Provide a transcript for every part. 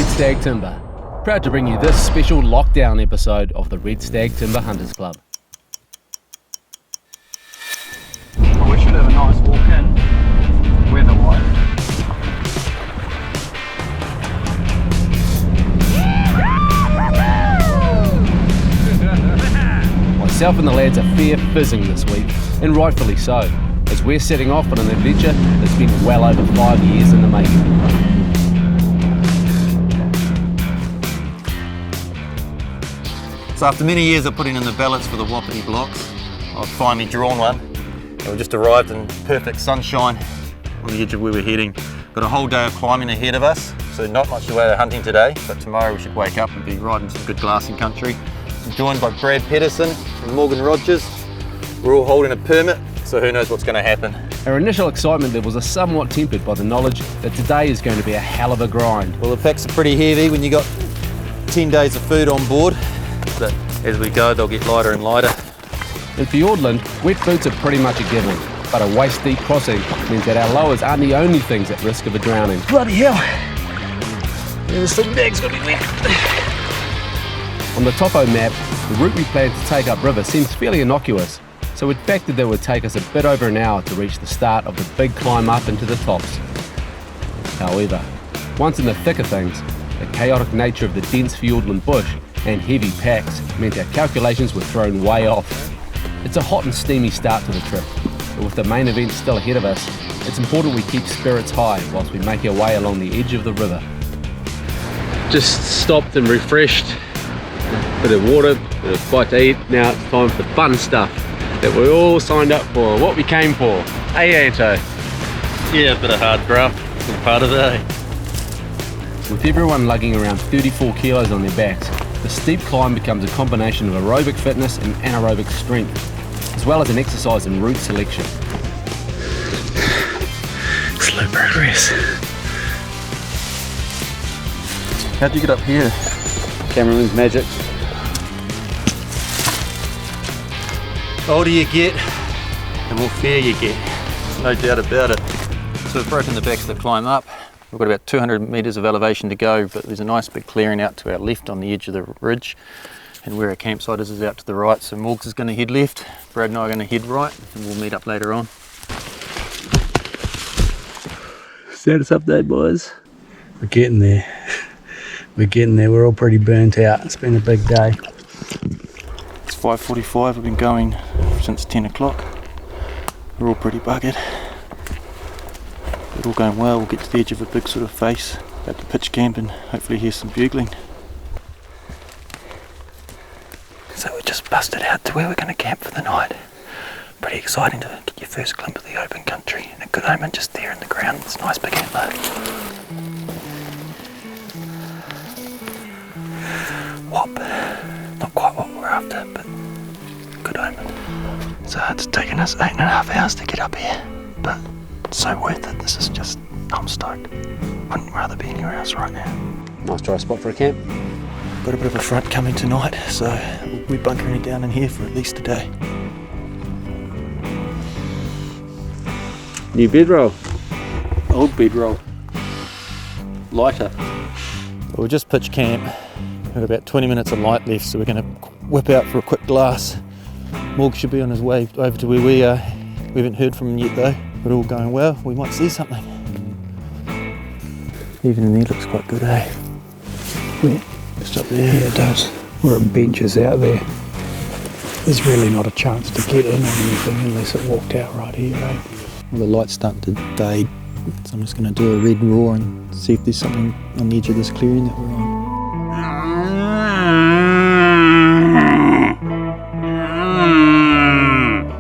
Red Stag Timber, proud to bring you this special lockdown episode of the Red Stag Timber Hunters Club. Well, we should have a nice walk in, weather-wise. Myself and the lads are fair fizzing this week, and rightfully so, as we're setting off on an adventure that's been well over 5 years in the making. So after many years of putting in the ballots for the Wapiti blocks, I've finally drawn one. And we just arrived in perfect sunshine on the edge of where we're heading. Got a whole day of climbing ahead of us, so not much the way of hunting today, but tomorrow we should wake up and be riding some good glassing country. I'm joined by Brad Pedersen and Morgan Rogers. We're all holding a permit, so who knows what's going to happen. Our initial excitement levels are somewhat tempered by the knowledge that today is going to be a hell of a grind. Well, the packs are pretty heavy when you got 10 days of food on board, but as we go they'll get lighter and lighter. In Fiordland, wet boots are pretty much a given, but a waist-deep crossing means that our lowers aren't the only things at risk of a drowning. Bloody hell! There's some bags gonna be wet. On the topo map, the route we plan to take upriver seems fairly innocuous, so we'd factored that it would take us a bit over an hour to reach the start of the big climb up into the tops. However, once in the thick of things, the chaotic nature of the dense Fiordland bush and heavy packs meant our calculations were thrown way off. It's a hot and steamy start to the trip, but with the main event still ahead of us, it's important we keep spirits high whilst we make our way along the edge of the river. Just stopped and refreshed, bit of water, bit of bite to eat. Now it's time for the fun stuff that we all signed up for, what we came for. Hey Anto? Yeah, a bit of hard graft, all part of it, eh? With everyone lugging around 34 kilos on their backs, the steep climb becomes a combination of aerobic fitness and anaerobic strength, as well as an exercise in route selection. Slow progress. How'd you get up here? Cameraman's magic. The older you get, the more fear you get, no doubt about it. So we've broken the backs of the climb up. We've got about 200 metres of elevation to go, but there's a nice big clearing out to our left on the edge of the ridge, and where our campsite is out to the right. So Morgs is going to head left, Brad and I are going to head right, and we'll meet up later on. Status update, boys. We're getting there. We're getting there. We're all pretty burnt out. It's been a big day. It's 5:45. We've been going since 10 o'clock. We're all pretty buggered. It's all going well. We'll get to the edge of a big sort of face, about to pitch camp and hopefully hear some bugling. So we just busted out to where we're going to camp for the night. Pretty exciting to get your first glimpse of the open country, and a good omen just there in the ground. It's a nice big antler. Whop. Not quite what we're after, but good omen. So it's taken us 8.5 hours to get up here, but it's so worth it. This is just, I'm stoked. Wouldn't rather be anywhere else right now. Nice dry spot for a camp. Got a bit of a front coming tonight, so we'll be bunkering it down in here for at least a day. New bedroll. Old bedroll. Lighter. Well, we just pitched camp. We've got about 20 minutes of light left, so we're going to whip out for a quick glass. Morg should be on his way over to where we are. We haven't heard from him yet though, but all going well. We might see something. Even in there looks quite good, eh? Yeah. Just up there. Yeah, it does. We're at benches out there. There's really not a chance to get in on anything unless it walked out right here, eh? Well, the light's starting to fade, so I'm just going to do a red roar and see if there's something on the edge of this clearing that we're on.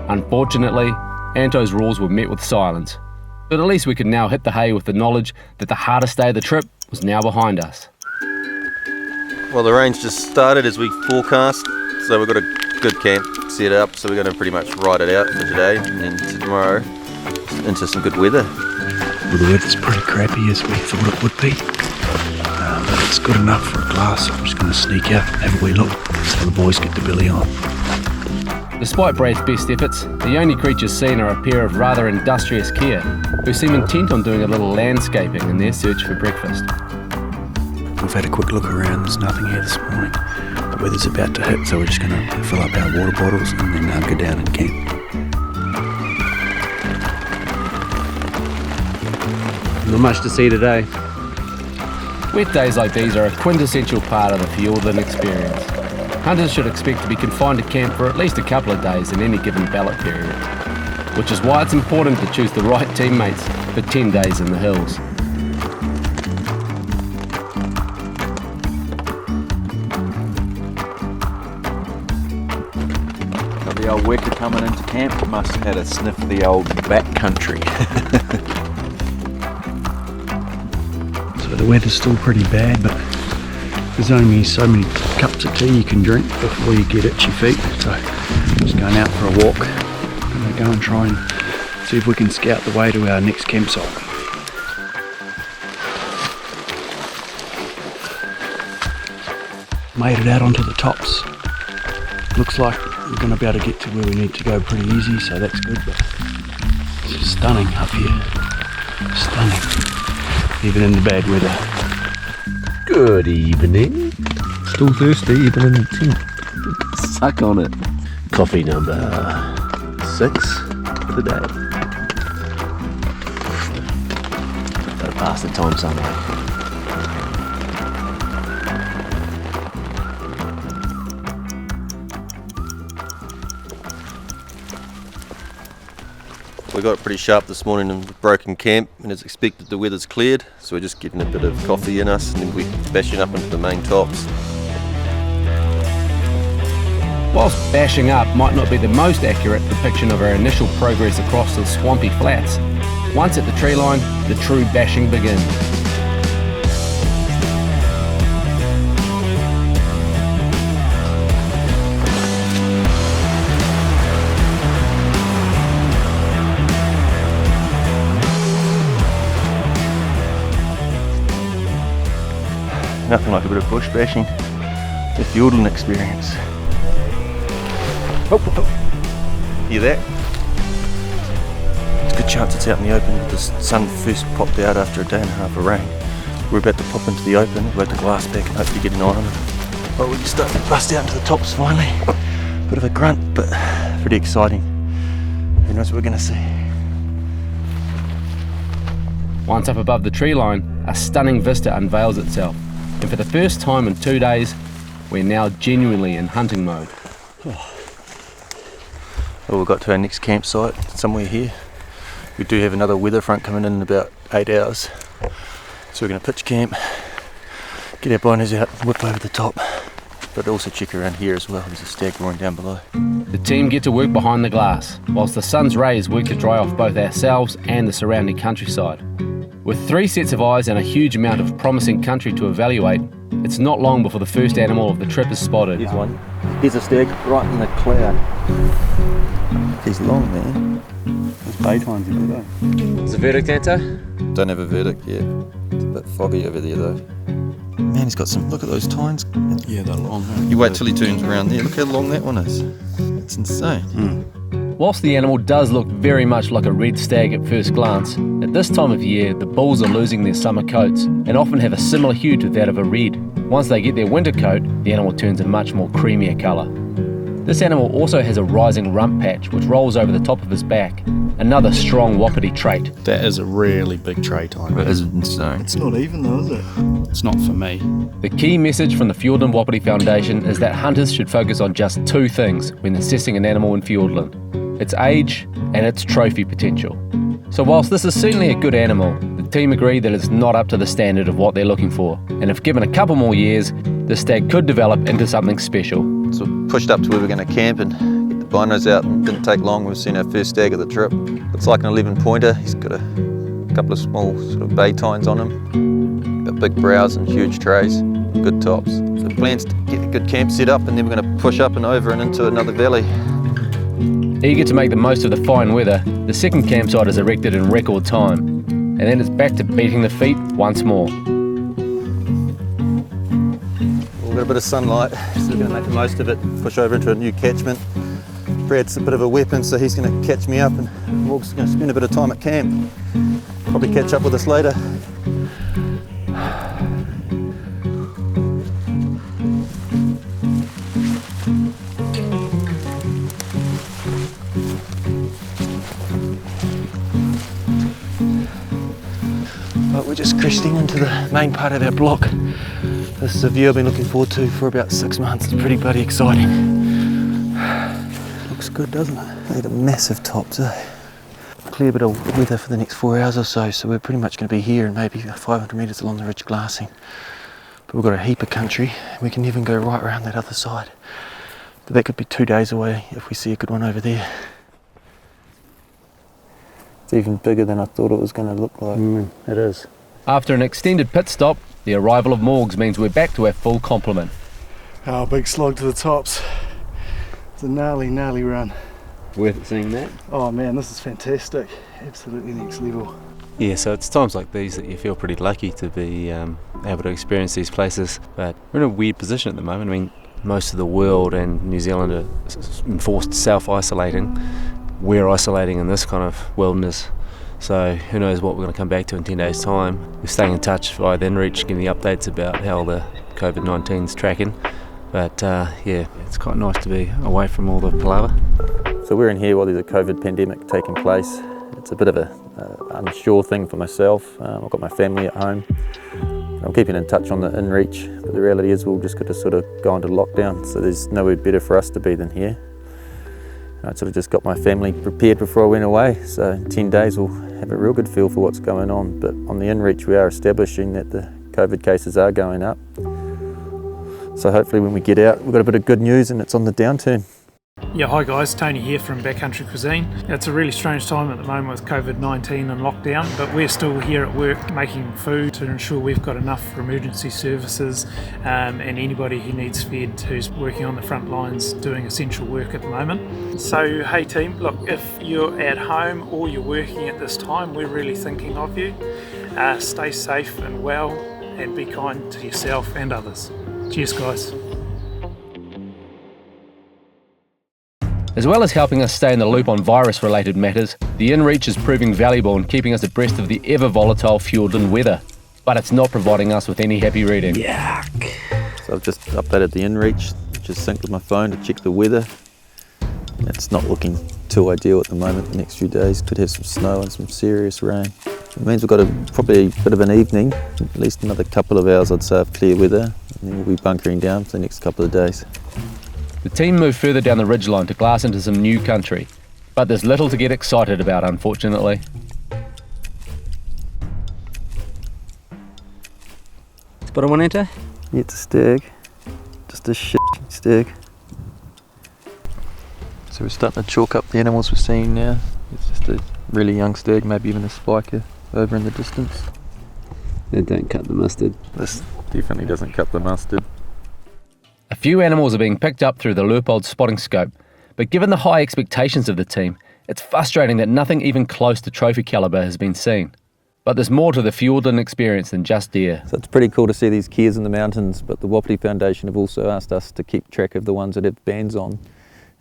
Unfortunately, Anto's roars were met with silence, but at least we could now hit the hay with the knowledge that the hardest day of the trip was now behind us. Well, the rain's just started as we forecast, so we've got a good camp set up, so we're going to pretty much ride it out for today and then tomorrow into some good weather. Well, the weather's pretty crappy as we thought it would be, but it's good enough for a glass, so I'm just going to sneak out and have a wee look so the boys get the billy on. Despite Brad's best efforts, the only creatures seen are a pair of rather industrious kea, who seem intent on doing a little landscaping in their search for breakfast. we've had a quick look around. There's nothing here this morning. The weather's about to hit, so we're just going to fill up our water bottles and then go down and camp. Not much to see today. Wet days like these are a quintessential part of the Fiordland experience. Hunters should expect to be confined to camp for at least a couple of days in any given ballot period, which is why it's important to choose the right teammates for 10 days in the hills. The old worker coming into camp must have had a sniff of the old back country. So the weather's still pretty bad, but there's only so many cups of tea you can drink before you get itchy feet. So I'm just going out for a walk. I'm going to go and try and see if we can scout the way to our next campsite. Made it out onto the tops. Looks like we're going to be able to get to where we need to go pretty easy, so that's good. But it's just stunning up here. Stunning. Even in the bad weather. Good evening. Still thirsty even in the tent. Suck on it. Coffee number 6 for the day. Don't pass the time somehow. We got it pretty sharp this morning in the broken camp, and as expected the weather's cleared, so we're just getting a bit of coffee in us and then we're bashing up into the main tops. Whilst bashing up might not be the most accurate depiction of our initial progress across the swampy flats, once at the tree line, the true bashing begins. Nothing like a bit of bush bashing. The Fiordland experience. Oh, oh. Hear that? It's a good chance it's out in the open. The sun first popped out after a day and a half of rain. We're about to pop into the open, we'll have the glass back and hopefully get an eye on it. But we can start to bust out into the tops finally. Bit of a grunt, but pretty exciting. Who knows what we're going to see. Once up above the tree line, a stunning vista unveils itself. And for the first time in 2 days, we're now genuinely in hunting mode. Well, we've got to our next campsite, somewhere here. We do have another weather front coming in about 8 hours. So we're going to pitch camp, get our binos out, whip over the top, but also check around here as well. There's a stag roaring down below. The team get to work behind the glass, whilst the sun's rays work to dry off both ourselves and the surrounding countryside. With 3 sets of eyes and a huge amount of promising country to evaluate, it's not long before the first animal of the trip is spotted. Here's one. Here's a stag right in the cloud. He's long, man. There's bay times in there. Is the verdict, Anto? Don't have a verdict yet. It's a bit foggy over there though. Man, he's got some, look at those tines. Yeah, they're long. You wait till he turns around there, look how long that one is. It's insane. Whilst the animal does look very much like a red stag at first glance, at this time of year the bulls are losing their summer coats and often have a similar hue to that of a red. Once they get their winter coat, the animal turns a much more creamier colour. This animal also has a rising rump patch which rolls over the top of his back, another strong wapiti trait. That is a really big tray time. It is insane. It's not even though, is it? It's not for me. The key message from the Fiordland Wapiti Foundation is that hunters should focus on just 2 things when assessing an animal in Fiordland: its age and its trophy potential. So whilst this is certainly a good animal, the team agree that it's not up to the standard of what they're looking for, and if given a couple more years, the stag could develop into something special. So we pushed up to where we're going to camp and get the binos out, and it didn't take long. We've seen our first stag of the trip. It's like an 11 pointer. He's got a couple of small sort of bay tines on him, got big brows and huge trays, good tops. So plans to get a good camp set up, and then we're going to push up and over and into another valley. Eager to make the most of the fine weather, the second campsite is erected in record time, and then it's back to beating the feet once more. We've got a bit of sunlight, so we're going to make the most of it, push over into a new catchment. Brad's a bit of a weapon, so he's going to catch me up, and Morgs is going to spend a bit of time at camp. Probably catch up with us later. just cresting into the main part of our block. This is a view I've been looking forward to for about 6 months. It's pretty bloody exciting. Looks good, doesn't it? Look at the massive tops, eh? Clear bit of weather for the next 4 hours or so, so we're pretty much going to be here and maybe 500 metres along the ridge glassing. But we've got a heap of country. We can even go right around that other side. But that could be 2 days away if we see a good one over there. It's even bigger than I thought it was going to look like. It is. After an extended pit stop, the arrival of Morgs means we're back to our full complement. Oh, big slog to the tops. It's a gnarly run. Worth seeing that? Oh man, this is fantastic. Absolutely next level. Yeah, so it's times like these that you feel pretty lucky to be able to experience these places. But we're in a weird position at the moment. I mean, most of the world and New Zealand are enforced self-isolating. We're isolating in this kind of wilderness. So who knows what we're going to come back to in 10 days' time. We're staying in touch via the inReach, getting the updates about how the COVID-19's tracking. But yeah, it's quite nice to be away from all the palaver. So we're in here while there's a COVID pandemic taking place. It's a bit of an unsure thing for myself. I've got my family at home. I'm keeping in touch on the inReach, but the reality is we'll just got to sort of go into lockdown, so there's nowhere better for us to be than here. I sort of just got my family prepared before I went away, so in 10 days we'll have a real good feel for what's going on. But on the inReach we are establishing that the COVID cases are going up. So hopefully when we get out we've got a bit of good news and it's on the downturn. Yeah, hi guys, Tony here from Backcountry Cuisine. It's a really strange time at the moment with COVID-19 and lockdown, but we're still here at work making food to ensure we've got enough for emergency services and anybody who needs fed who's working on the front lines doing essential work at the moment. So hey team, look, if you're at home or you're working at this time, we're really thinking of you. Stay safe and well and be kind to yourself and others. Cheers guys. As well as helping us stay in the loop on virus-related matters, the inReach is proving valuable in keeping us abreast of the ever-volatile Fiordland weather. But it's not providing us with any happy reading. Yuck! So I've just updated the inReach, just synced with my phone to check the weather. It's not looking too ideal at the moment. The next few days could have some snow and some serious rain. It means we've got probably a bit of an evening, at least another couple of hours I'd say of clear weather, and then we'll be bunkering down for the next couple of days. The team moved further down the ridgeline to glass into some new country, but there's little to get excited about, unfortunately. Spot on one, Anto? Yeah, it's a stag. Just a shit stag. So we're starting to chalk up the animals we're seeing now. It's just a really young stag, maybe even a spiker over in the distance. They don't cut the mustard. This definitely doesn't cut the mustard. A few animals are being picked up through the Leupold spotting scope, but given the high expectations of the team, it's frustrating that nothing even close to trophy calibre has been seen. But there's more to the Fiordland experience than just deer. So it's pretty cool to see these keers in the mountains, but the Wapiti Foundation have also asked us to keep track of the ones that have bands on.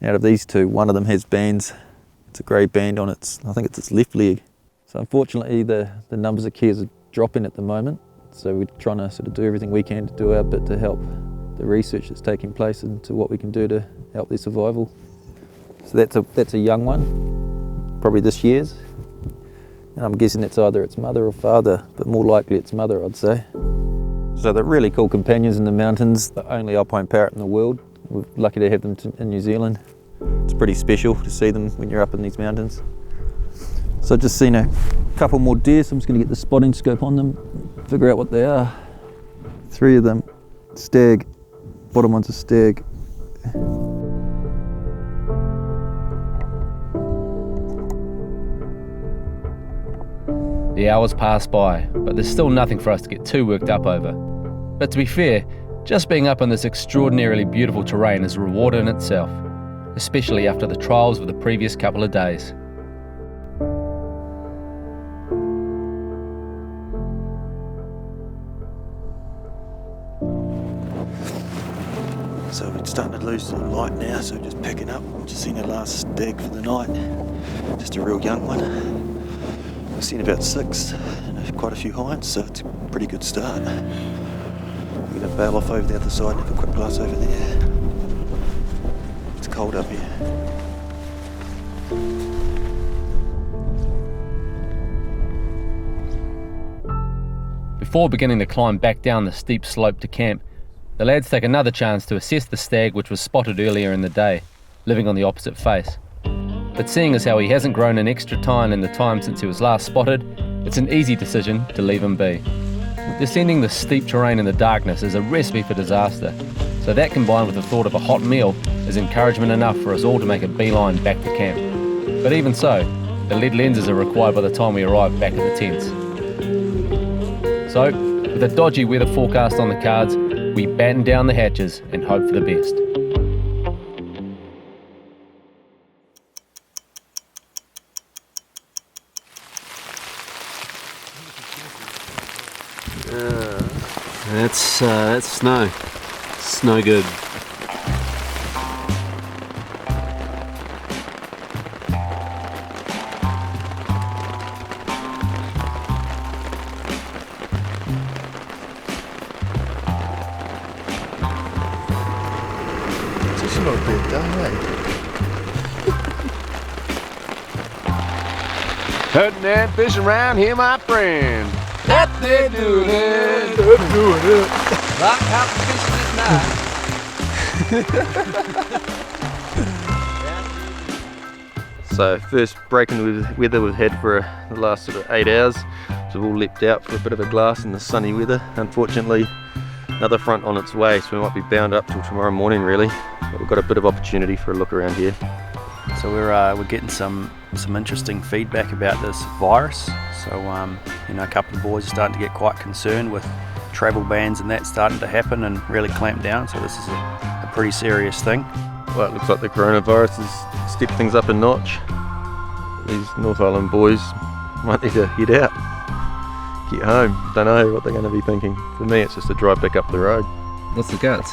Out of these two, one of them has bands. It's a grey band on its, I think it's its left leg. So unfortunately the numbers of keers are dropping at the moment, so we're trying to sort of do everything we can to do our bit to help the research that's taking place into what we can do to help their survival. So that's a young one, probably this year's. And I'm guessing it's either its mother or father, but more likely its mother, I'd say. So they're really cool companions in the mountains, the only alpine parrot in the world. We're lucky to have them in New Zealand. It's pretty special to see them when you're up in these mountains. So I've just seen a couple more deer, so I'm just going to get the spotting scope on them, figure out what they are. 3 of them, stag. Bottom one's a stag. The hours pass by, but there's still nothing for us to get too worked up over. But to be fair, just being up in this extraordinarily beautiful terrain is a reward in itself, especially after the trials of the previous couple of days. So we're starting to lose the light now, so we're just picking up. We've just seen our last stag for the night, just a real young one. We've seen about 6 and quite a few hinds, so it's a pretty good start. We're going to bail off over the other side and have a quick glass over there. It's cold up here. Before beginning to climb back down the steep slope to camp, the lads take another chance to assess the stag which was spotted earlier in the day, living on the opposite face. But seeing as how he hasn't grown an extra tine in the time since he was last spotted, it's an easy decision to leave him be. Descending the steep terrain in the darkness is a recipe for disaster, so that combined with the thought of a hot meal is encouragement enough for us all to make a beeline back to camp. But even so, the lead lenses are required by the time we arrive back at the tents. So, with a dodgy weather forecast on the cards, we batten down the hatches and hope for the best. That's snow. Snow good. It's not a bad day, eh? Hunting and fishing around here, my friend. What they doing it? They're doing it. Like out fishing at night. So first break in weather we've had for the last sort of 8 hours. So we've all leapt out for a bit of a glass in the sunny weather. Unfortunately, another front on its way, so we might be bound up till tomorrow morning really. But we've got a bit of opportunity for a look around here. So we're getting some interesting feedback about this virus. So a couple of boys are starting to get quite concerned with travel bans and that starting to happen and really clamp down. So this is a pretty serious thing. Well, it looks like the coronavirus has stepped things up a notch. These North Island boys might need to head out, get home. Don't know what they're going to be thinking. For me, it's just a drive back up the road. What's the guts?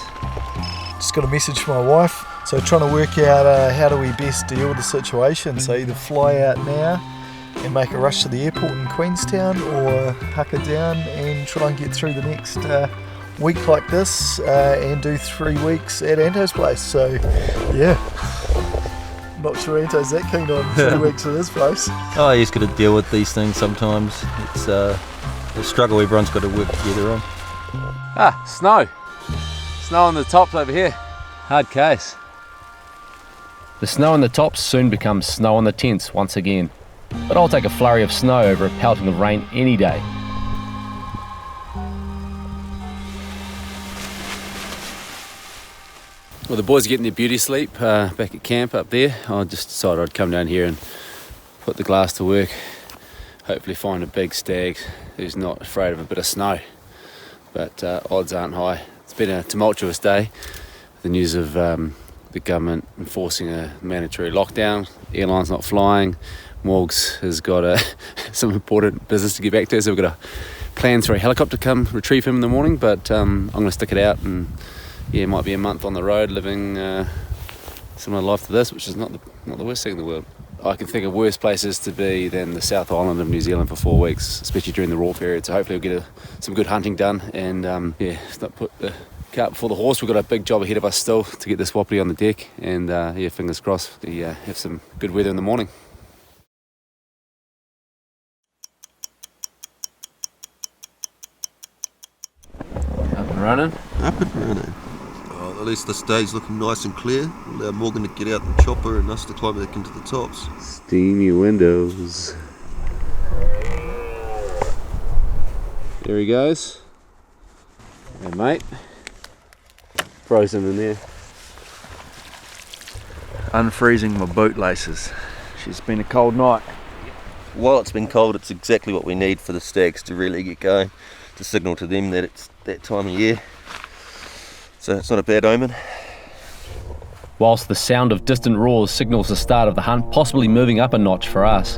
Just got a message from my wife. So trying to work out how do we best deal with the situation. So either fly out now and make a rush to the airport in Queenstown, or huck it down and try and get through the next week like this and do 3 weeks at Anto's place. So yeah, not sure Anto's that keen on 3 weeks at his place. Oh, you just got to deal with these things sometimes. It's a struggle everyone's got to work together on. Ah, snow. Snow on the tops over here. Hard case. The snow on the tops soon becomes snow on the tents once again. But I'll take a flurry of snow over a pelting of rain any day. Well, the boys are getting their beauty sleep back at camp up there. I just decided I'd come down here and put the glass to work. Hopefully find a big stag who's not afraid of a bit of snow. But odds aren't high. It's been a tumultuous day. The news of the government enforcing a mandatory lockdown, airlines not flying. Morgs has got some important business to get back to, so we've got plans for a helicopter to come retrieve him in the morning, but I'm going to stick it out, and yeah, it might be a month on the road living similar life to this, which is not the worst thing in the world. I can think of worse places to be than the South Island of New Zealand for 4 weeks, especially during the raw period, so hopefully we'll get some good hunting done, and not put the cart before the horse. We've got a big job ahead of us still to get this wapiti on the deck, and fingers crossed we have some good weather in the morning. Up and running. Oh, at least the stage looking nice and clear. Allow Morgan to get out the chopper and us to climb back into the tops. Steamy windows. There he goes. Hey mate. Frozen in there. Unfreezing my bootlaces. It's been a cold night. While it's been cold, it's exactly what we need for the stags to really get going, to signal to them that it's that time of year. So it's not a bad omen. Whilst the sound of distant roars signals the start of the hunt, possibly moving up a notch for us,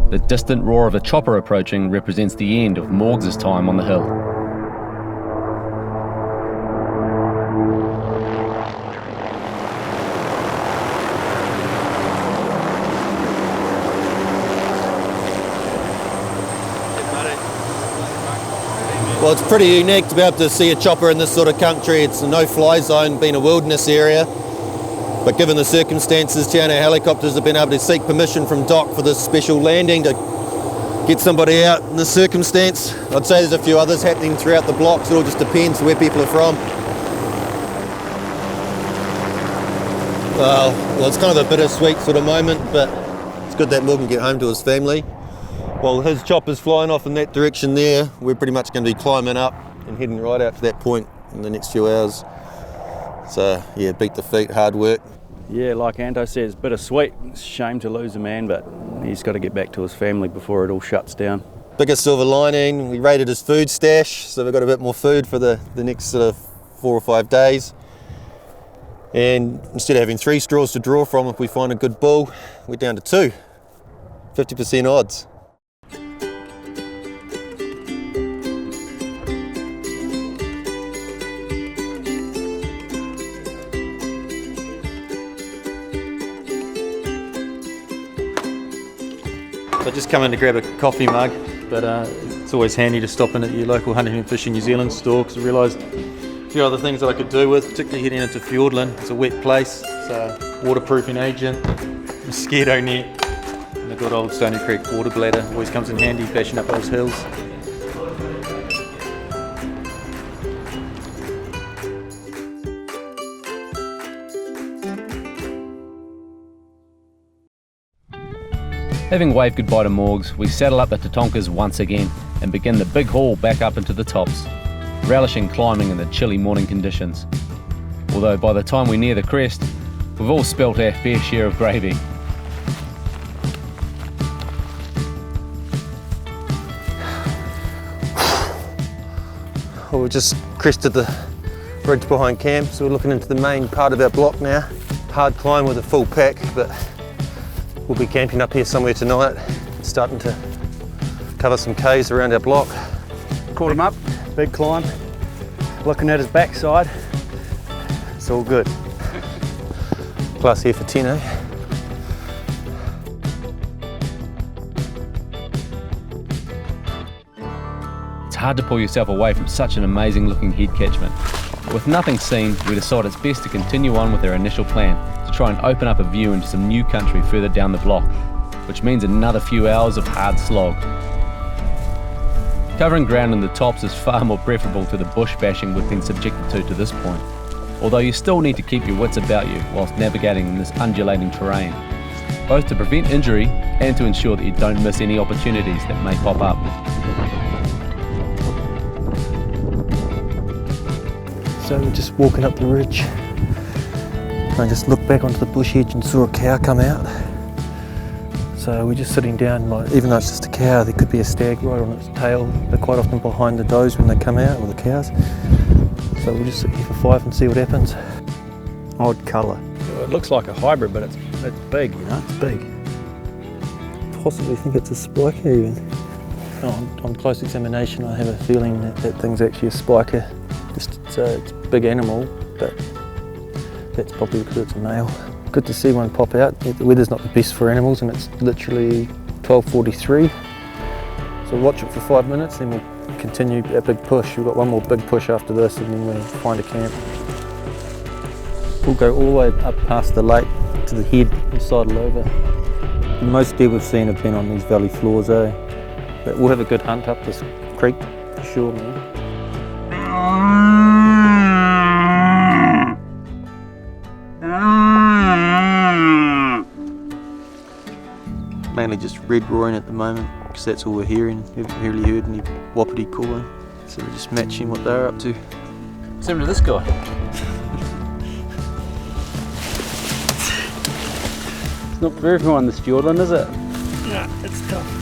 the distant roar of a chopper approaching represents the end of Morgs' time on the hill. Well, it's pretty unique to be able to see a chopper in this sort of country. It's a no-fly zone, being a wilderness area. But given the circumstances, Te Anau helicopters have been able to seek permission from DOC for this special landing to get somebody out in this circumstance. I'd say there's a few others happening throughout the blocks. It all just depends where people are from. Well, it's kind of a bittersweet sort of moment, but it's good that Morgan can get home to his family. While his chopper's flying off in that direction there, we're pretty much going to be climbing up and heading right out to that point in the next few hours. So yeah, beat the feet, hard work. Yeah, like Anto says, bittersweet. It's a shame to lose a man, but he's got to get back to his family before it all shuts down. Biggest silver lining, we raided his food stash, so we've got a bit more food for the next sort of 4 or 5 days. And instead of having 3 straws to draw from, if we find a good bull, we're down to 2. 50% odds. So I just come in to grab a coffee mug, but it's always handy to stop in at your local Hunting and Fishing New Zealand store, because I realised a few other things that I could do with, particularly heading into Fiordland. It's a wet place, so waterproofing agent, mosquito net, and the good old Stony Creek water bladder always comes in handy bashing up those hills. Having waved goodbye to Morgs, we saddle up the Tatonkas once again and begin the big haul back up into the tops, relishing climbing in the chilly morning conditions. Although by the time we near the crest, we've all spilt our fair share of gravy. Well, we've just crested the ridge behind camp, so we're looking into the main part of our block now. Hard climb with a full pack, but we'll be camping up here somewhere tonight, starting to cover some caves around our block. Caught him up, big climb, looking at his backside. It's all good. Plus here for 10, eh? It's hard to pull yourself away from such an amazing looking head catchment. But with nothing seen, we decide it's best to continue on with our initial plan, to try and open up a view into some new country further down the block, which means another few hours of hard slog. Covering ground in the tops is far more preferable to the bush bashing we've been subjected to this point, although you still need to keep your wits about you whilst navigating in this undulating terrain, both to prevent injury and to ensure that you don't miss any opportunities that may pop up. So we're just walking up the ridge. I just looked back onto the bush edge and saw a cow come out. So we're just sitting down, even though it's just a cow, there could be a stag right on its tail. They're quite often behind the does when they come out, or the cows. So we'll just sit here for 5 and see what happens. Odd colour. It looks like a hybrid, but it's big, you know, it's big. Possibly think it's a spiker even. On close examination, I have a feeling that thing's actually a spiker. It's a big animal, but that's probably because it's a male. Good to see one pop out. The weather's not the best for animals, and it's literally 12:43. So watch it for 5 minutes, then we'll continue our big push. We've got one more big push after this, and then we'll find a camp. We'll go all the way up past the lake to the head and sidle over. Most deer we've seen have been on these valley floors, eh? But we'll have a good hunt up this creek for sure, man. Mainly just red roaring at the moment, because that's all we're hearing. We haven't really heard any wapiti calling, so we're just matching what they're up to. What's happened to this guy? It's not for everyone, this Fiordland, is it? Yeah, it's tough.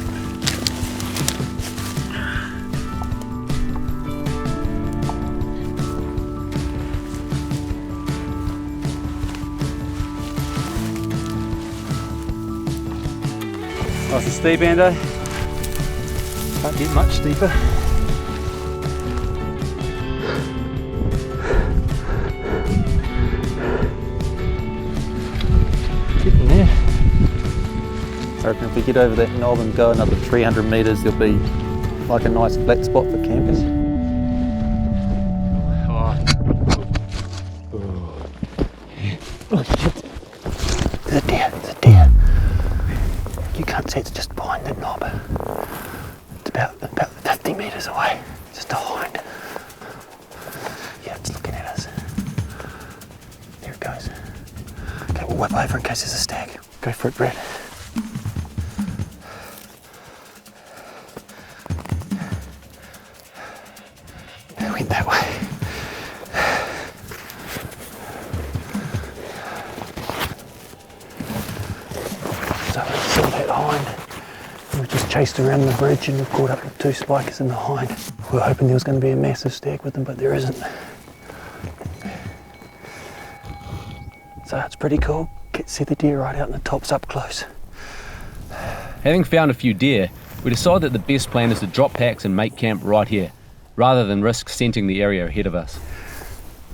Nice and steep, Anto. Can't get much steeper. Getting there. I reckon if we get over that knob and go another 300 metres, there'll be like a nice flat spot for camping. Oh shit. There's a deer, there's a deer. You can't see, it's just behind that knob. whip over in case there's a stag. Go for it, Brad. It went that way. So we saw that hind. We just chased around the bridge and we've caught up with 2 spikers in the hind. We were hoping there was going to be a massive stag with them, but there isn't. So it's pretty cool. Get to see the deer right out in the tops up close. Having found a few deer, we decided that the best plan is to drop packs and make camp right here, rather than risk scenting the area ahead of us.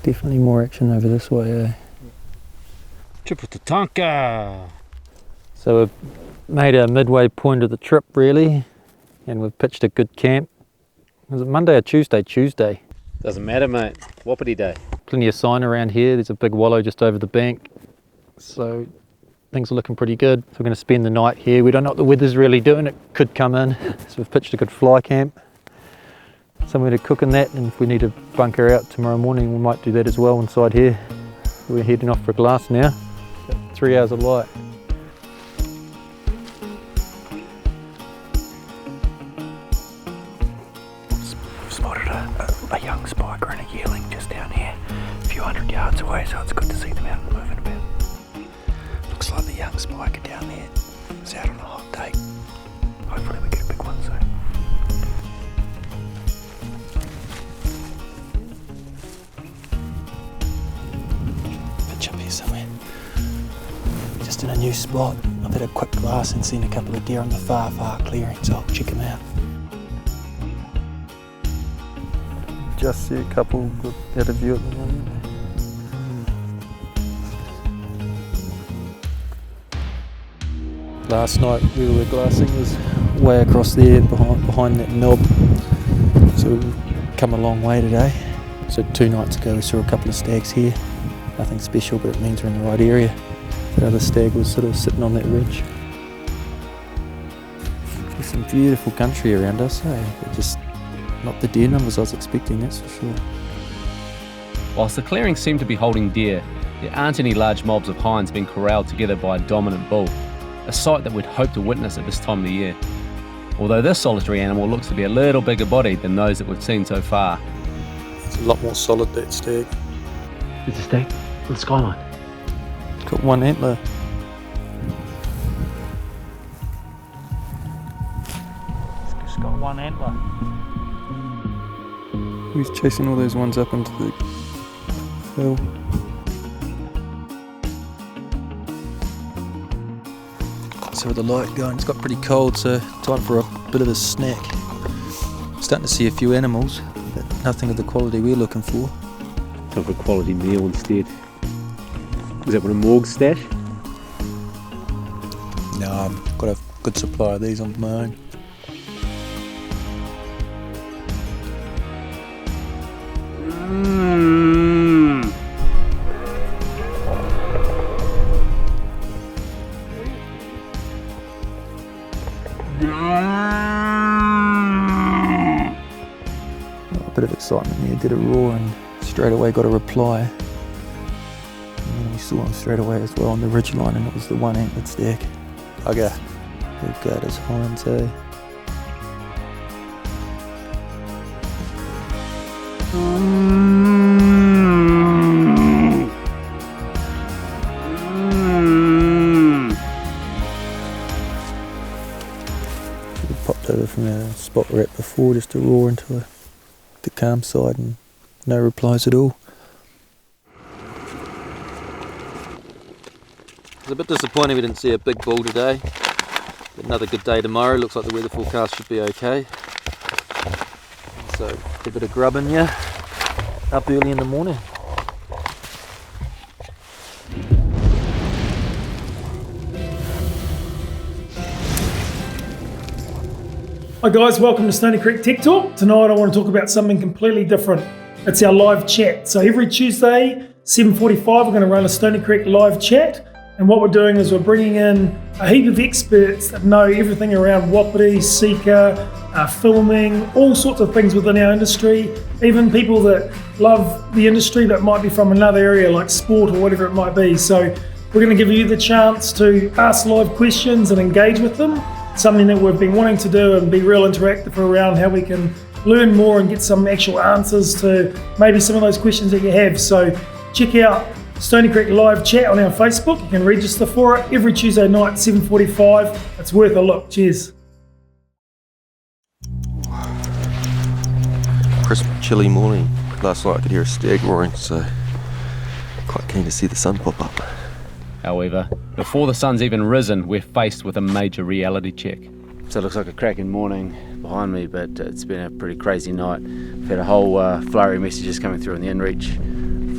Definitely more action over this way, eh? Chuputatanka! So we've made our midway point of the trip really, and we've pitched a good camp. Was it Monday or Tuesday? Tuesday. Doesn't matter, mate. Wapiti day. Plenty of sign around here. There's a big wallow just over the bank. So things are looking pretty good. So we're going to spend the night here. We don't know what the weather's really doing. It could come in. So we've pitched a good fly camp. Somewhere to cook in that, and if we need to bunker out tomorrow morning, we might do that as well inside here. We're heading off for a glass now. 3 hours of light. Spotted a young spiker and a yearling just down here, a few 100 yards away, so it's good to see them out and moving about. Looks like the young spiker down there is out on a hot day. Hopefully we get a big one soon. Pitch up here somewhere. Just in a new spot. I've had a quick glass and seen a couple of deer on the far clearing, so I'll check them out. Just see a couple out of view at the moment. Last night we were glassing was way across there behind that knob, so we've come a long way today. So 2 nights ago we saw a couple of stags here, nothing special, but it means we're in the right area. The other stag was sort of sitting on that ridge. There's some beautiful country around us, but just not the deer numbers I was expecting, that's for sure. Whilst the clearings seem to be holding deer, there aren't any large mobs of hinds being corralled together by a dominant bull, a sight that we'd hope to witness at this time of the year. Although this solitary animal looks to be a little bigger bodied than those that we've seen so far. It's a lot more solid, that stag. There's a stag with a skyline. It's got 1 antler. It's got 1 antler. He's chasing all those ones up into the hill. So with the light going, it's got pretty cold, so time for a bit of a snack. Starting to see a few animals, but nothing of the quality we're looking for. Time for a quality meal instead. Is that one of Morgs' stash? No, I've got a good supply of these on my own. A bit of excitement there, did a roar and straight away got a reply. And then we saw him straight away as well on the ridge line, and it was the 1 antlered stag. Bugger. They've got his hinds, eh? We popped over from our spot we're at before just to roar into the calm side, and no replies at all. It's a bit disappointing we didn't see a big bull today. But another good day tomorrow. Looks like the weather forecast should be okay. So a bit of grubbing, yeah, up early in the morning. Hi guys, welcome to Stony Creek Tech Talk. Tonight I want to talk about something completely different. It's our live chat. So every Tuesday, 7:45, we're going to run a Stony Creek live chat. And what we're doing is we're bringing in a heap of experts that know everything around wapiti, sika, filming, all sorts of things within our industry. Even people that love the industry but might be from another area like sport or whatever it might be. So We're going to give you the chance to ask live questions and engage with them, something that we've been wanting to do and be real interactive around how we can learn more and get some actual answers to maybe some of those questions that you have. So check out Stony Creek live chat on our Facebook. You can register for it every Tuesday night, 7:45. It's worth a look. Cheers. Crisp, chilly morning. Last night I could hear a stag roaring, so quite keen to see the sun pop up. However, before the sun's even risen, we're faced with a major reality check. So it looks like a cracking morning behind me, but it's been a pretty crazy night. We've had a whole flurry of messages coming through on the inReach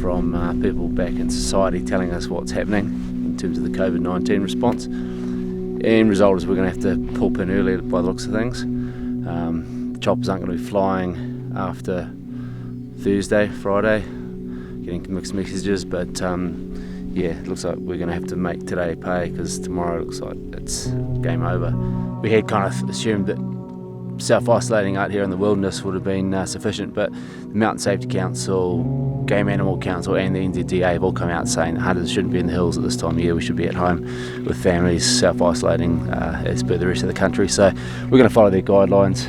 from people back in society telling us what's happening in terms of the COVID-19 response. End result is we're going to have to pull pin earlier by the looks of things. Choppers aren't going to be flying after Thursday, Friday, getting mixed messages, but yeah, it looks like we're going to have to make today pay because tomorrow looks like it's game over. We had kind of assumed that self-isolating out here in the wilderness would have been sufficient, but the Mountain Safety Council, Game Animal Council and the NZDA have all come out saying that hunters shouldn't be in the hills at this time of year. We should be at home with families self-isolating as per the rest of the country. So we're going to follow their guidelines.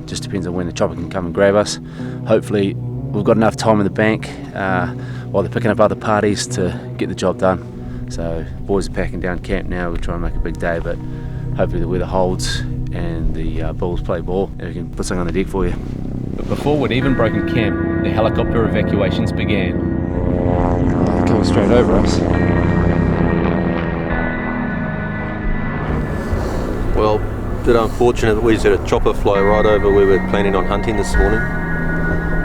Just depends on when the chopper can come and grab us. Hopefully we've got enough time in the bank while they're picking up other parties to get the job done. So boys are packing down camp now. We're trying to make a big day, but hopefully the weather holds and the bulls play ball and we can put something on the deck for you. But before we'd even broken camp, the helicopter evacuations began. Coming straight over us. Well, a bit unfortunate that we just had a chopper fly right over where we were planning on hunting this morning.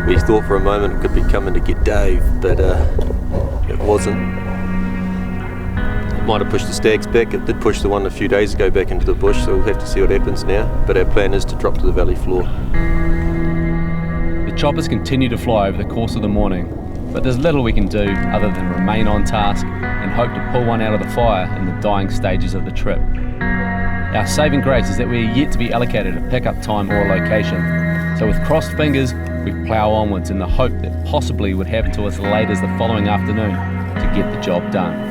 We thought for a moment it could be coming to get Dave, but it wasn't. It might have pushed the stags back. It did push the one a few days ago back into the bush, so we'll have to see what happens now. But our plan is to drop to the valley floor. The choppers continue to fly over the course of the morning, but there's little we can do other than remain on task and hope to pull one out of the fire in the dying stages of the trip. Our saving grace is that we are yet to be allocated a pickup time or a location, so with crossed fingers we plough onwards in the hope that possibly would happen to us late as the following afternoon to get the job done.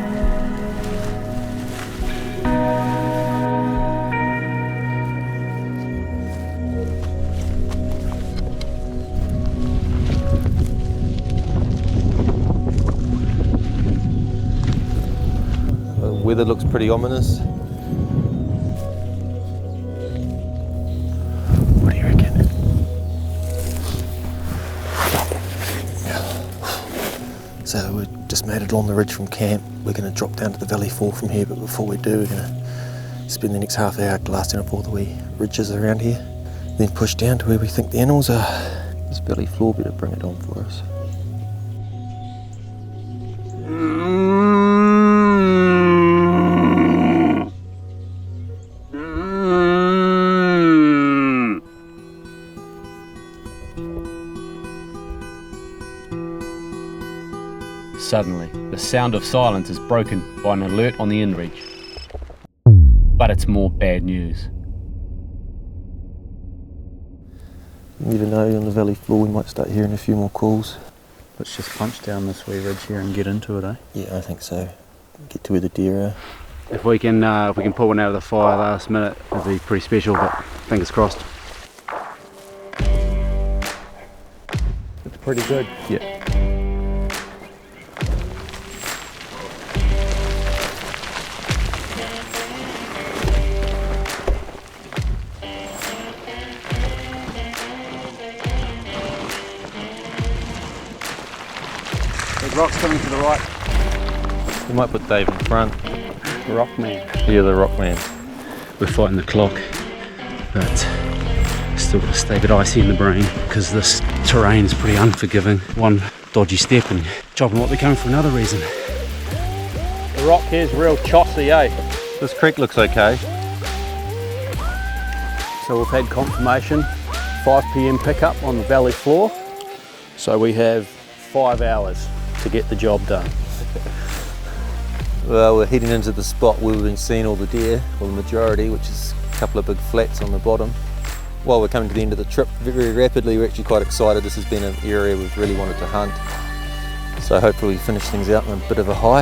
The weather looks pretty ominous. What do you reckon? So we just made it along the ridge from camp. We're going to drop down to the valley floor from here, but before we do, we're going to spend the next half hour blasting up all the wee ridges around here, then push down to where we think the animals are. This valley floor better bring it on for us. Suddenly, the sound of silence is broken by an alert on the inReach. But it's more bad news. You never know, on the valley floor we might start hearing a few more calls. Let's just punch down this wee ridge here and get into it, eh? Yeah, I think so. Get to where the deer are. If we can pull one out of the fire last minute, it'd be pretty special, but fingers crossed. It's pretty good. Yeah. Rock's coming to the right. We might put Dave in front. The rock man. Yeah, the rock man. We're fighting the clock, but still got to stay a bit icy in the brain because this terrain is pretty unforgiving. One dodgy step and chopping what they're coming for another reason. The rock here's real chossy, eh? This creek looks okay. So we've had confirmation, 5 PM pickup on the valley floor. So we have 5 hours to get the job done. Well, we're heading into the spot where we've been seeing all the deer, or the majority, which is a couple of big flats on the bottom. While we're coming to the end of the trip very rapidly, we're actually quite excited. This has been an area we've really wanted to hunt. So hopefully we finish things out on a bit of a high.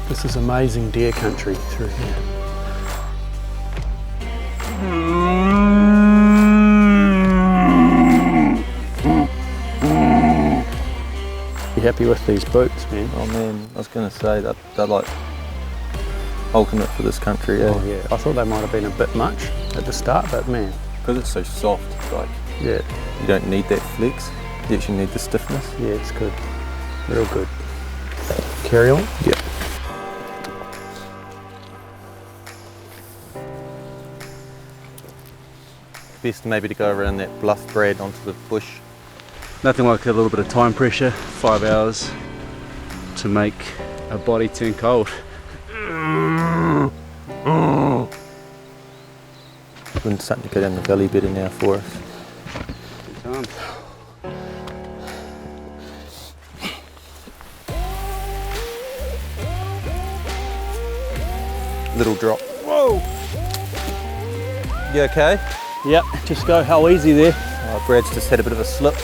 This is amazing deer country through here. You happy with these boots, man? Oh man, I was going to say that they're like ultimate for this country. Oh yeah, I thought they might have been a bit much at the start, but man. Because it's so soft, like yeah, you don't need that flex, you actually need the stiffness. Yeah, it's good, real good. Carry on? Yeah. Best maybe to go around that bluff brad onto the bush. Nothing like a little bit of time pressure, 5 hours to make a body turn cold. Wind's starting to go down the valley better now for us. Good time. Little drop. Whoa! You okay? Yep, just go how easy there. Brad's just had a bit of a slip.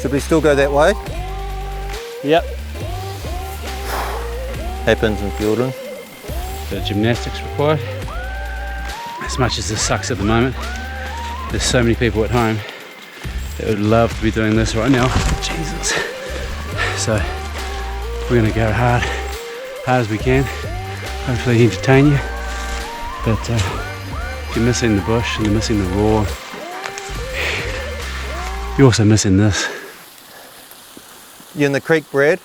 Should we still go that way? Yep. Happens in Fiordland. The gymnastics required. As much as this sucks at the moment, there's so many people at home that would love to be doing this right now. Jesus. So we're gonna go hard as we can. Hopefully entertain you. But if you're missing the bush and you're missing the roar, you're also missing this. You in the creek, Brad?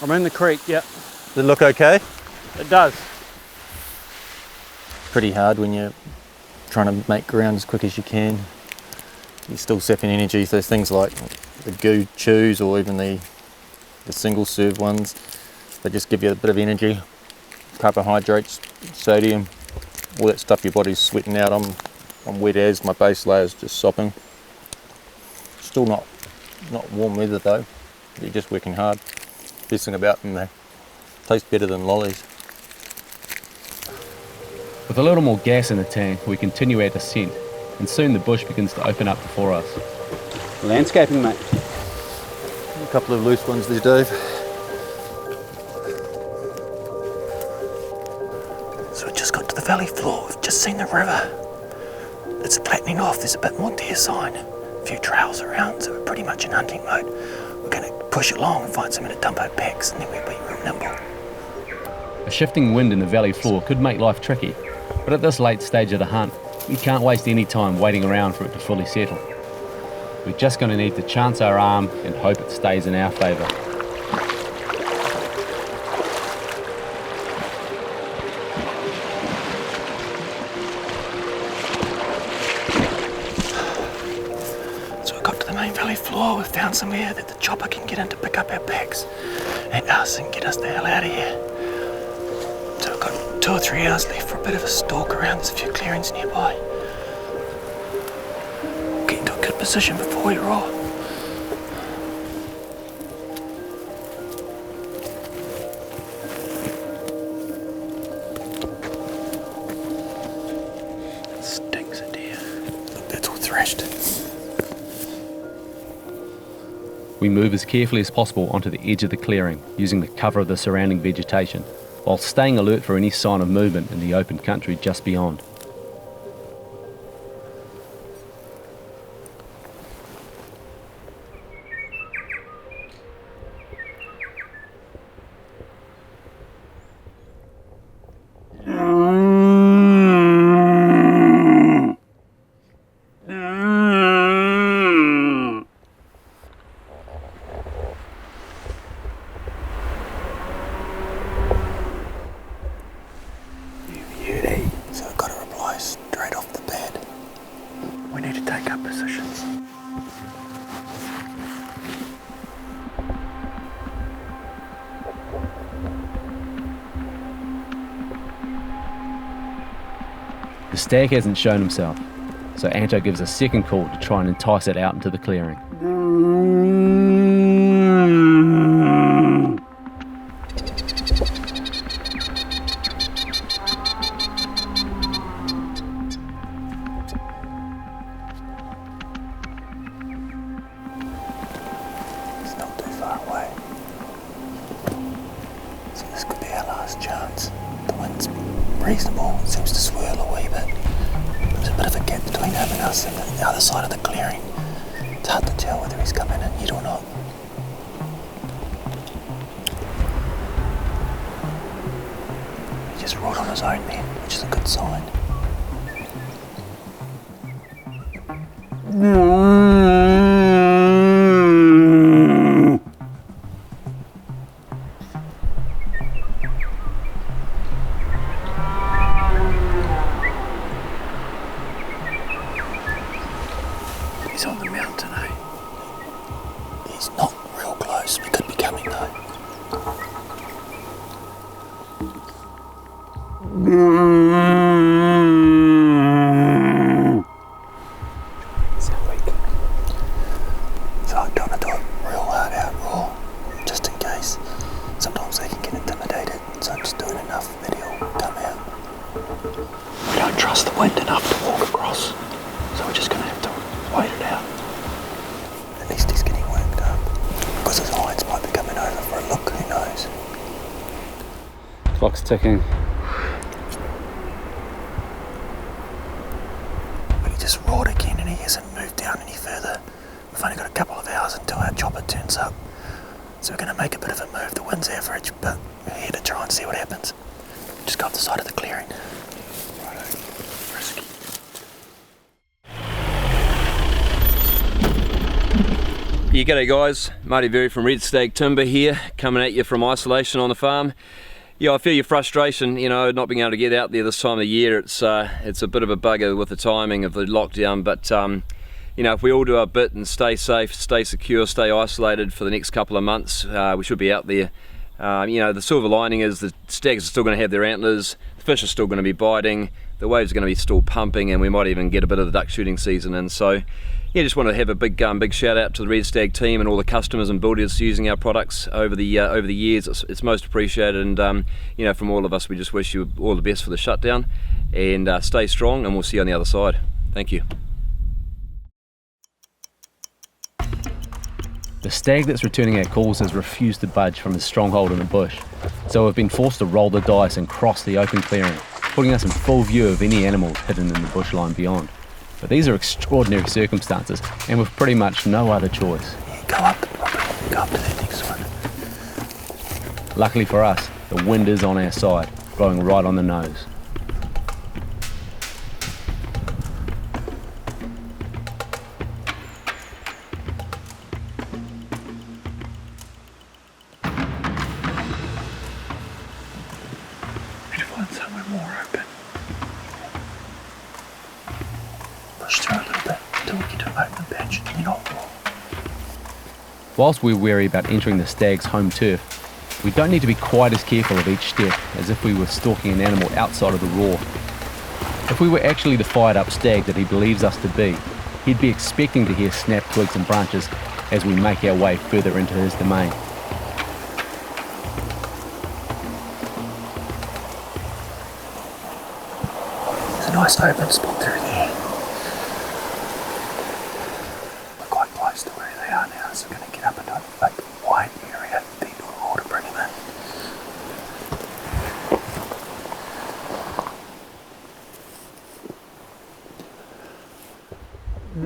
I'm in the creek, yep. Does it look okay? It does. Pretty hard when you're trying to make ground as quick as you can. You're still sapping energy, so things like the goo chews or even the single serve ones, they just give you a bit of energy. Carbohydrates, sodium, all that stuff your body's sweating out. I'm wet as, my base layer's just sopping. Still not warm weather though. You're just working hard. Best thing about them, they taste better than lollies. With a little more gas in the tank, we continue our descent, and soon the bush begins to open up before us. Landscaping, mate. A couple of loose ones there, Dave. So we just got to the valley floor, we've just seen the river. It's flattening off, there's a bit more deer sign, a few trails around, so we're pretty much in hunting mode. We're going to push along and find somewhere to dump our packs, and then we'll be real nimble. A shifting wind in the valley floor could make life tricky, but at this late stage of the hunt, we can't waste any time waiting around for it to fully settle. We're just going to need to chance our arm and hope it stays in our favour. So we got to the main valley floor, we've found somewhere that the chopper can get in to pick up our packs and us and get us the hell out of here. So we've got 2 or 3 hours left for a bit of a stalk around, there's a few clearings nearby. We'll get into a good position before we roar. Stinks of deer. Look, that's all thrashed. We move as carefully as possible onto the edge of the clearing, using the cover of the surrounding vegetation, while staying alert for any sign of movement in the open country just beyond. So I've got to reply straight off the bat. We need to take up positions. The stag hasn't shown himself, so Anto gives a second call to try and entice it out into the clearing. So this could be our last chance. The wind's reasonable, it seems to swirl a wee bit. There's a bit of a gap between him and us and the other side of the clearing. It's hard to tell whether he's coming in yet or not. He just roared on his own then, which is a good sign. He's on the mountain, eh? He's not real close. We could be coming though. Sound weak. So I don't want to do it real hard out raw, just in case. Sometimes they can get intimidated, so I'm just doing enough that he'll come out. We don't trust the wind enough to walk across, so we're just going to have to wait it out. At least he's getting worked up. Because his hinds might be coming over for a look, who knows? Clock's ticking. But he just roared again and he hasn't moved down any further. We've only got a couple of hours until our chopper turns up. So we're going to make a bit of a move. The wind's average, but we're here to try and see what happens. Just go up the side of the clearing. Righto. Risky. Yeah, g'day guys, Marty Very from Red Stag Timber here, coming at you from isolation on the farm. Yeah, I feel your frustration, you know, not being able to get out there this time of year. It's a bit of a bugger with the timing of the lockdown, but you know, if we all do our bit and stay safe, stay secure, stay isolated for the next couple of months, we should be out there. You know, the silver lining is the stags are still going to have their antlers, the fish are still going to be biting, the waves are going to be still pumping, and we might even get a bit of the duck shooting season in. So yeah, just want to have a big shout out to the Red Stag team and all the customers and builders using our products over the years. It's most appreciated, and you know, from all of us, we just wish you all the best for the shutdown, and stay strong, and we'll see you on the other side. Thank you. The stag that's returning our calls has refused to budge from his stronghold in the bush, so we've been forced to roll the dice and cross the open clearing, putting us in full view of any animals hidden in the bushline beyond. But these are extraordinary circumstances, and with pretty much no other choice. Yeah, go up to that next one. Luckily for us, the wind is on our side, blowing right on the nose. We need to find somewhere more open. Push through a little bit until we get to an open patch, and then not more. Whilst we're wary about entering the stag's home turf, we don't need to be quite as careful of each step as if we were stalking an animal outside of the roar. If we were actually the fired up stag that he believes us to be, he'd be expecting to hear snap twigs and branches as we make our way further into his domain. There's a nice open spot through there. We're quite close to where they are now, so we're going to get up into a big wide area, then do a roar to bring them in. You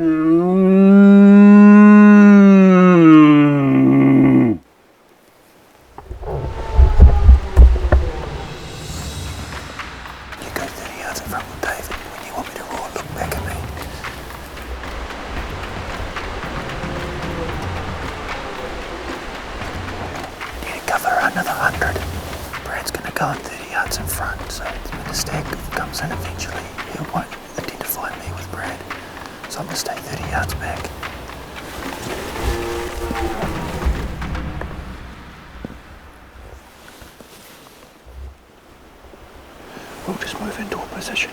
go 30 yards in front with Dave, and when you want me to roar, look back at me. You cover another 100. Brad's going to go on 30 yards in front, so when the stag comes in eventually, he won't identify me with Brad. So I'm going to stay 30 yards back. We'll just move into a position.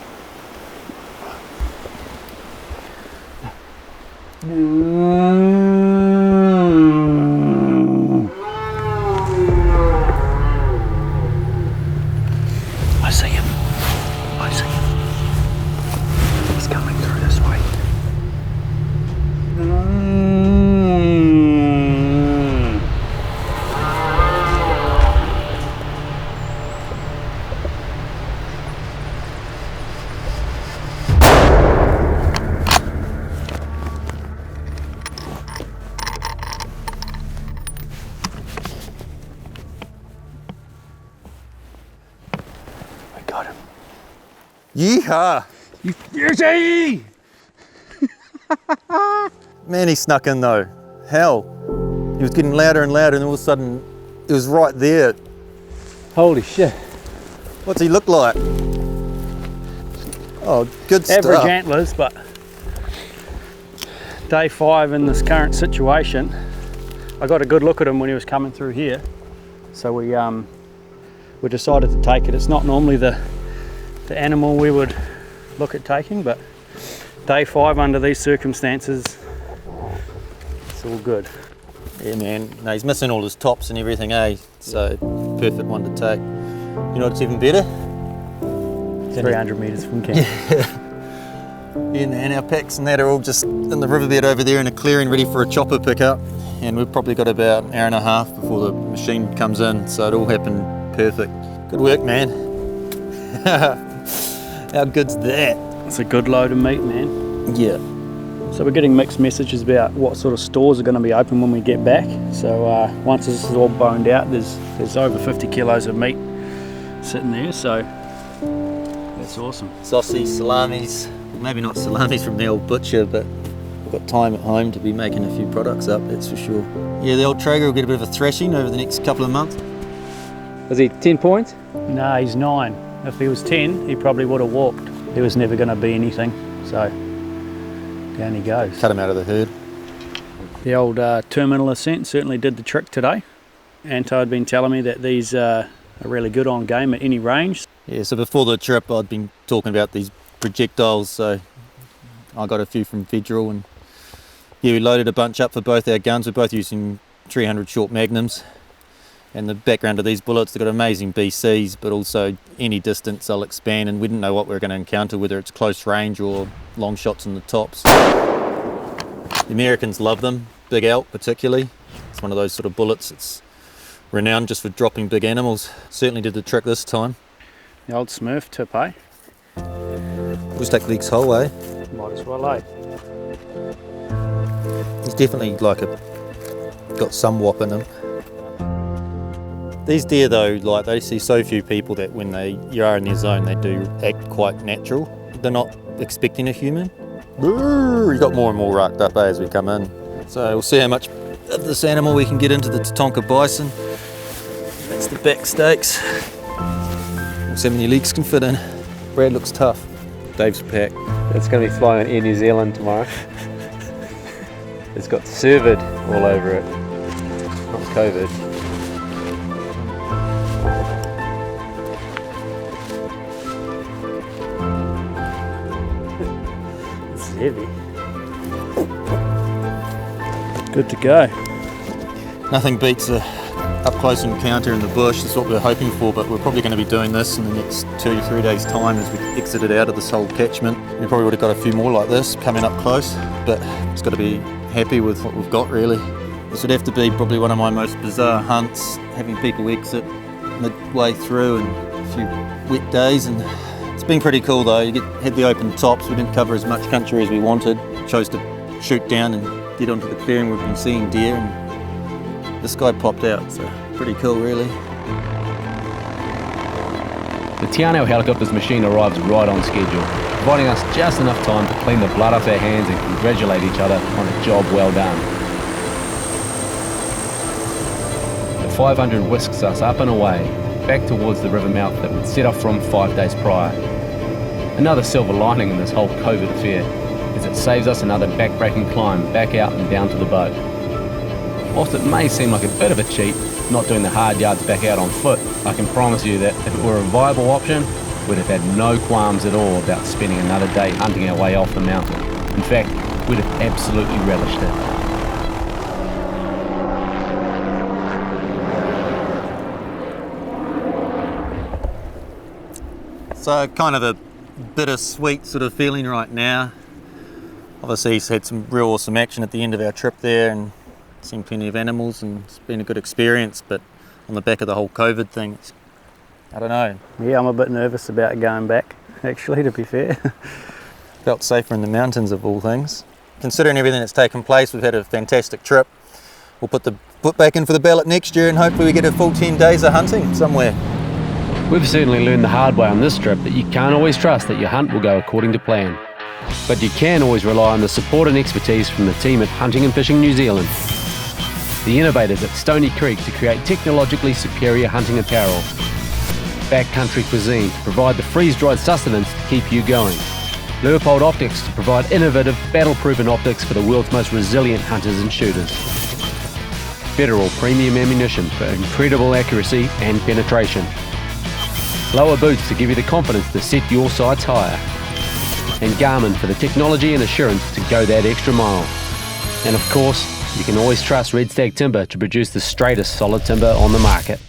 I see him. I see him. He's coming through this way. Yeehaw! You beauty! Man, he snuck in though. Hell. He was getting louder and louder and all of a sudden it was right there. Holy shit. What's he look like? Oh, good stuff. Average antlers, but day 5 in this current situation, I got a good look at him when he was coming through here. So we decided to take it. It's not normally the animal we would look at taking, but day 5 under these circumstances, it's all good. Yeah, man. No, he's missing all his tops and everything, eh? So, perfect one to take. You know what's even better? 300 metres from camp. Yeah, man, our packs and that are all just in the riverbed over there in a clearing ready for a chopper pickup. And we've probably got about an hour and a half before the machine comes in, so it all happened perfect. Good work, man. How good's that? It's a good load of meat, man. Yeah. So we're getting mixed messages about what sort of stores are going to be open when we get back. So once this is all boned out, there's over 50 kilos of meat sitting there, so that's awesome. Sausages, salamis, maybe not salamis from the old butcher, but we've got time at home to be making a few products up, that's for sure. Yeah, the old Traeger will get a bit of a thrashing over the next couple of months. Was he 10 points? No, he's 9. If he was 10, he probably would have walked. He was never going to be anything, so down he goes. Cut him out of the herd. The old terminal ascent certainly did the trick today. Anto had been telling me that these are really good on game at any range. Yeah, so before the trip I'd been talking about these projectiles, so I got a few from Federal, and yeah, we loaded a bunch up for both our guns. We're both using 300 short magnums, and the background of these bullets, they've got amazing BCs, but also any distance they'll expand, and we didn't know what we were going to encounter, whether it's close range or long shots in the tops. The Americans love them, big elk particularly. It's one of those sort of bullets that's renowned just for dropping big animals. Certainly did the trick this time. The old Smurf tip, eh? We'll take Leek's whole, eh? Might as well, eh? He's definitely got some whop in him. These deer though, like they see so few people that when you are in their zone, they do act quite natural. They're not expecting a human. He got more and more racked up as we come in. So we'll see how much of this animal we can get into the Tatonka bison. That's the back stakes. We'll see how many legs can fit in. Brad looks tough. Dave's pack. It's going to be flying in Air New Zealand tomorrow. It's got CERVID all over it, not COVID. This is heavy. Good to go. Nothing beats a up-close encounter in the bush. That's what we're hoping for, but we're probably going to be doing this in the next 2 to 3 days' time as we exited out of this whole catchment. We probably would have got a few more like this coming up close, but just got to be happy with what we've got, really. This would have to be probably one of my most bizarre hunts, having people exit midway through and a few wet days, and it's been pretty cool though. You had the open tops. We didn't cover as much country as we wanted. Chose to shoot down and get onto the clearing. We've been seeing deer, and this guy popped out, so pretty cool, really. The Tiano helicopter's machine arrives right on schedule, providing us just enough time to clean the blood off our hands and congratulate each other on a job well done. The 500 whisks us up and away, back towards the river mouth that we'd set off from 5 days prior. Another silver lining in this whole COVID affair is it saves us another back-breaking climb back out and down to the boat. Whilst it may seem like a bit of a cheat, not doing the hard yards back out on foot, I can promise you that if it were a viable option, we'd have had no qualms at all about spending another day hunting our way off the mountain. In fact, we'd have absolutely relished it. So kind of a bittersweet sort of feeling right now. Obviously he's had some real awesome action at the end of our trip there and seen plenty of animals, and it's been a good experience, but on the back of the whole COVID thing, I don't know. Yeah, I'm a bit nervous about going back, actually, to be fair. Felt safer in the mountains of all things. Considering everything that's taken place, we've had a fantastic trip. We'll put the foot back in for the Ballot next year and hopefully we get a full 10 days of hunting somewhere. We've certainly learned the hard way on this trip that you can't always trust that your hunt will go according to plan. But you can always rely on the support and expertise from the team at Hunting and Fishing New Zealand. The innovators at Stony Creek to create technologically superior hunting apparel. Backcountry Cuisine to provide the freeze-dried sustenance to keep you going. Leupold Optics to provide innovative, battle-proven optics for the world's most resilient hunters and shooters. Federal Premium Ammunition for incredible accuracy and penetration. Lower Boots to give you the confidence to set your sights higher. And Garmin for the technology and assurance to go that extra mile. And of course, you can always trust Red Stag Timber to produce the straightest solid timber on the market.